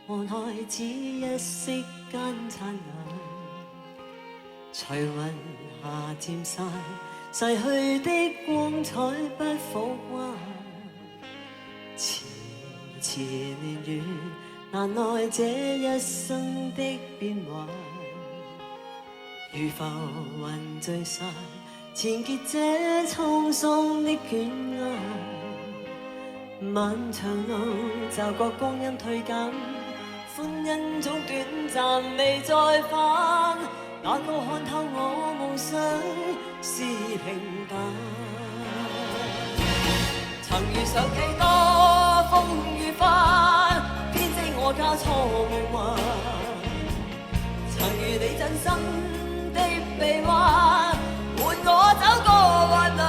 看海只一息間燦爛，隨雲霞漸散，逝去的光彩不復還。遲遲年月難耐這一生的變幻，如浮雲聚散，纏結這滄桑的捲壓。漫長路驟覺光陰退減，歡欣總短暫未再返，哪個看透我無想是平淡。曾遇上幾多風雨翻，編織我交錯夢幻。曾遇你真心的臂彎，伴我走過患難。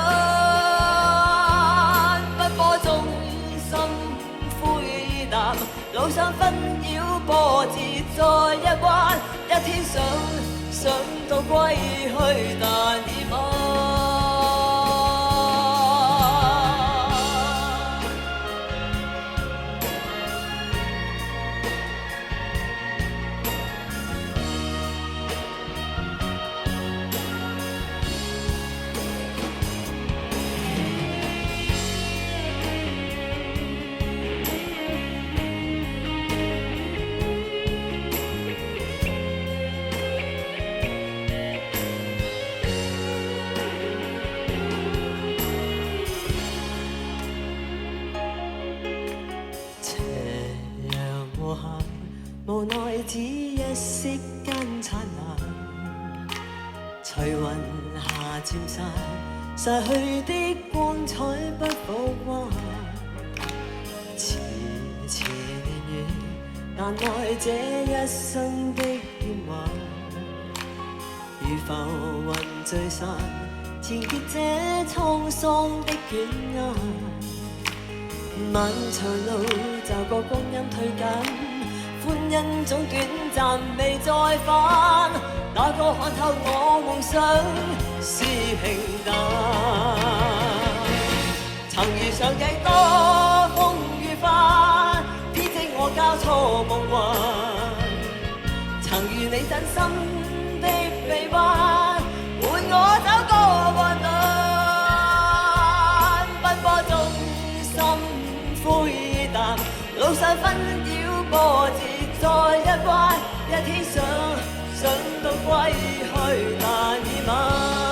奔波中心灰淡，路上紛擾波折再一彎，一天想到歸去，但已晚。無奈只一息間燦爛，隨雲霞漸散，逝去的光彩不復還。遲遲年月，但愛這一生的變幻，如浮雲聚散，纏結這滄桑的捲壓。漫長路就個光陰推緊，歡欣總短暫未再返，哪個看透我夢想是平淡？曾遇上幾多風雨翻，編織我交錯夢幻。曾遇你真心的臂彎，伴我走過患難。奔波中心灰淡，路上紛擾波折再一彎，一天想到歸去，但已晚。